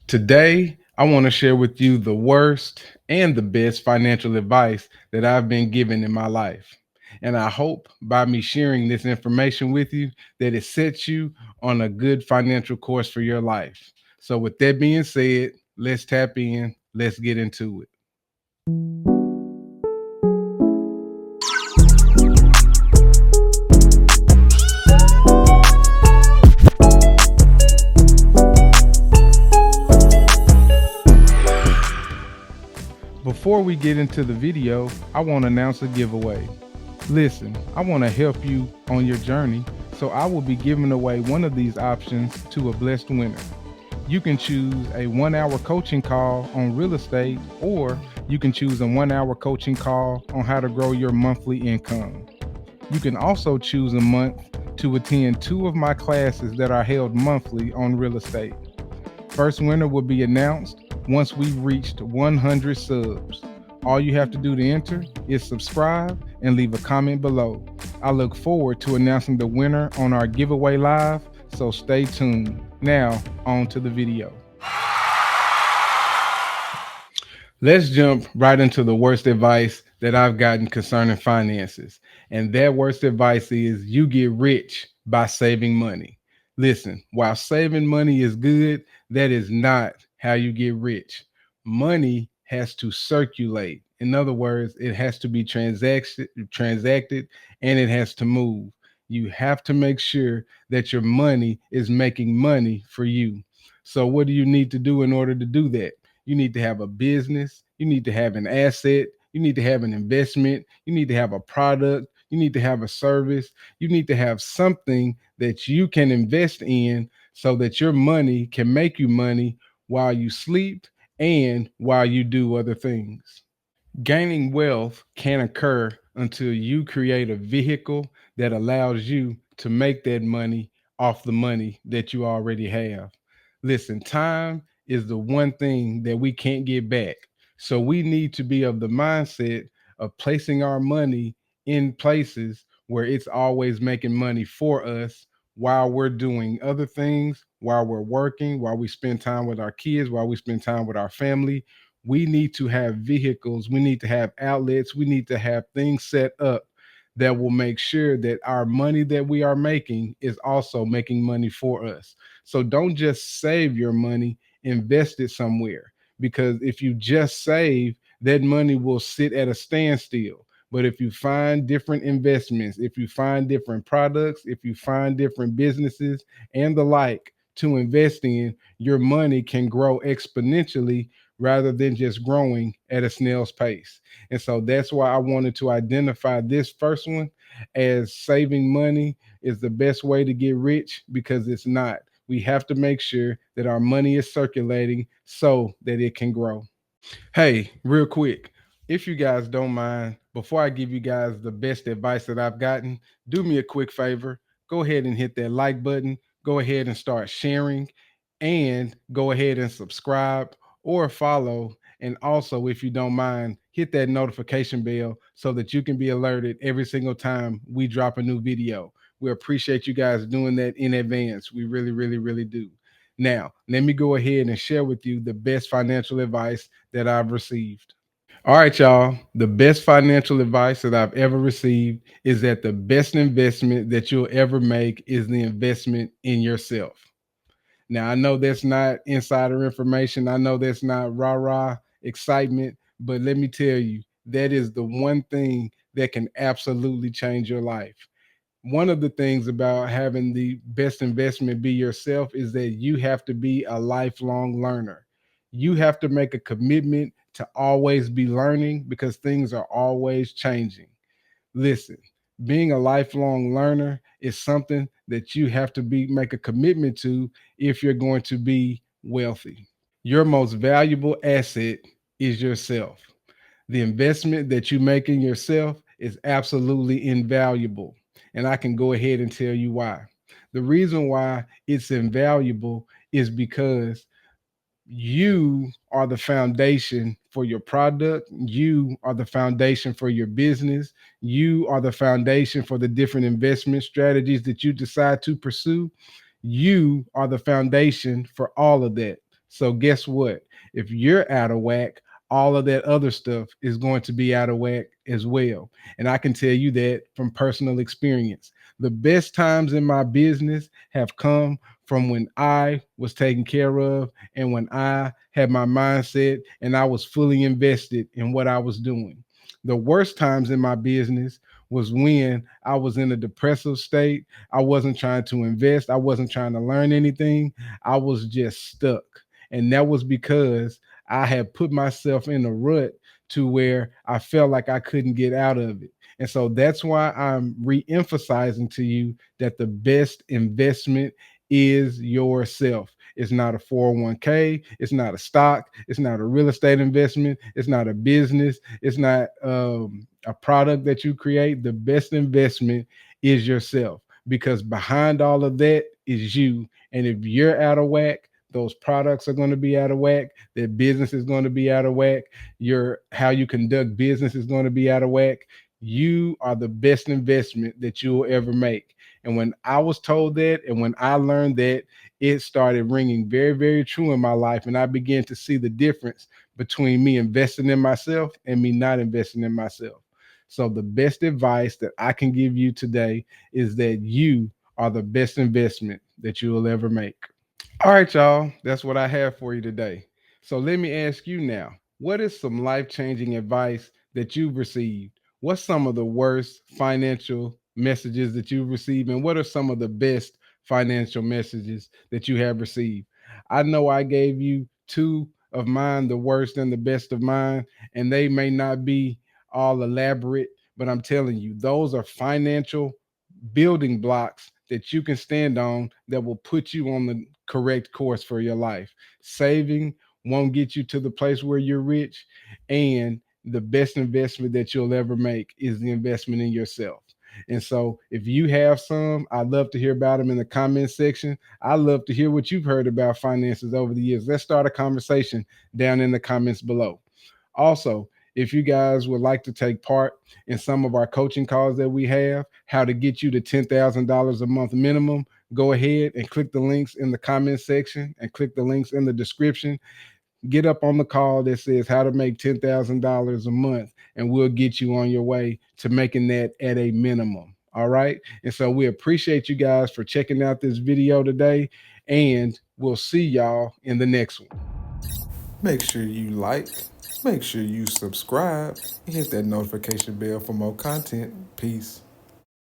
Today, I want to share with you the worst and the best financial advice that I've been given in my life. And I hope by me sharing this information with you that it sets you on a good financial course for your life. So, with that being said, let's tap in, let's get into it. Before we get into the video, I want to announce a giveaway. Listen, I want to help you on your journey, so I will be giving away one of these options to a blessed winner. You can choose a 1 hour coaching call on real estate, or you can choose a 1 hour coaching call on how to grow your monthly income. You can also choose a month to attend two of my classes that are held monthly on real estate. First winner will be announced once we've reached 100 subs. All you have to do to enter is subscribe and leave a comment below. I look forward to announcing the winner on our giveaway live, so stay tuned. Now, on to the video. Let's jump right into the worst advice that I've gotten concerning finances. And that worst advice is you get rich by saving money. Listen, while saving money is good, that is not how you get rich. Money has to circulate. In other words, it has to be transacted and it has to move. You have to make sure that your money is making money for you. So, what do you need to do in order to do that? You need to have a business. You need to have an asset. You need to have an investment. You need to have a product. You need to have a service. You need to have something that you can invest in so that your money can make you money while you sleep and while you do other things. Gaining wealth can occur until you create a vehicle that allows you to make that money off the money that you already have. Listen, time is the one thing that we can't get back. So we need to be of the mindset of placing our money in places where it's always making money for us while we're doing other things, while we're working, while we spend time with our kids, while we spend time with our family. We need to have vehicles, we need to have outlets, we need to have things set up that will make sure that our money that we are making is also making money for us. So don't just save your money, invest it somewhere. Because if you just save, that money will sit at a standstill. But if you find different investments, if you find different products, if you find different businesses and the like to invest in, your money can grow exponentially rather than just growing at a snail's pace. And so that's why I wanted to identify this first one as saving money is the best way to get rich, because it's not. We have to make sure that our money is circulating so that it can grow. Hey, real quick, if you guys don't mind, before I give you guys the best advice that I've gotten, do me a quick favor. Go ahead and hit that like button. Go ahead and start sharing, and go ahead and subscribe or follow. And also, if you don't mind, hit that notification bell so that you can be alerted every single time we drop a new video. We appreciate you guys doing that in advance. We really, really, really do. Now, let me go ahead and share with you the best financial advice that I've received. All right, y'all. The best financial advice that I've ever received is that the best investment that you'll ever make is the investment in yourself. Now, I know that's not insider information. I know that's not rah rah excitement, but let me tell you, that is the one thing that can absolutely change your life. One of the things about having the best investment be yourself is that you have to be a lifelong learner. You have to make a commitment to always be learning because things are always changing. Listen, being a lifelong learner is something that you have to be make a commitment to if you're going to be wealthy. Your most valuable asset is yourself. The investment that you make in yourself is absolutely invaluable. And I can go ahead and tell you why. The reason why it's invaluable is because you are the foundation for your product. You are the foundation for your business. You are the foundation for the different investment strategies that you decide to pursue. You are the foundation for all of that. So guess what? If you're out of whack, all of that other stuff is going to be out of whack as well. And I can tell you that from personal experience. The best times in my business have come from when I was taken care of and when I had my mindset and I was fully invested in what I was doing. The worst times in my business was when I was in a depressive state. I wasn't trying to invest, I wasn't trying to learn anything. I was just stuck. And that was because I had put myself in a rut to where I felt like I couldn't get out of it. And so that's why I'm re-emphasizing to you that the best investment is yourself. It's not a 401k, it's not a stock, it's not a real estate investment, it's not a business, it's not a product that you create. The best investment is yourself, because behind all of that is you. And if you're out of whack, those products are going to be out of whack, that business is going to be out of whack, your how you conduct business is going to be out of whack. You are the best investment that you'll ever make. And when I was told that, and when I learned that, it started ringing very, very true in my life. And I began to see the difference between me investing in myself and me not investing in myself. So, the best advice that I can give you today is that you are the best investment that you will ever make. All right, y'all. That's what I have for you today. So let me ask you now, what is some life changing advice that you've received? What's some of the worst financial messages that you've received? And what are some of the best financial messages that you have received? I know I gave you two of mine, the worst and the best of mine, and they may not be all elaborate, but I'm telling you, those are financial building blocks that you can stand on that will put you on the correct course for your life. Saving won't get you to the place where you're rich, and the best investment that you'll ever make is the investment in yourself. And so, if you have some, I'd love to hear about them in the comment section. I love to hear what you've heard about finances over the years. Let's start a conversation down in the comments below. Also, if you guys would like to take part in some of our coaching calls that we have, how to get you to $10,000 a month minimum, go ahead and click the links in the comment section and click the links in the description. Get up on the call that says how to make $10,000 a month, and we'll get you on your way to making that at a minimum. All right. And so we appreciate you guys for checking out this video today, and we'll see y'all in the next one. Make sure you like, make sure you subscribe, and hit that notification bell for more content. Peace.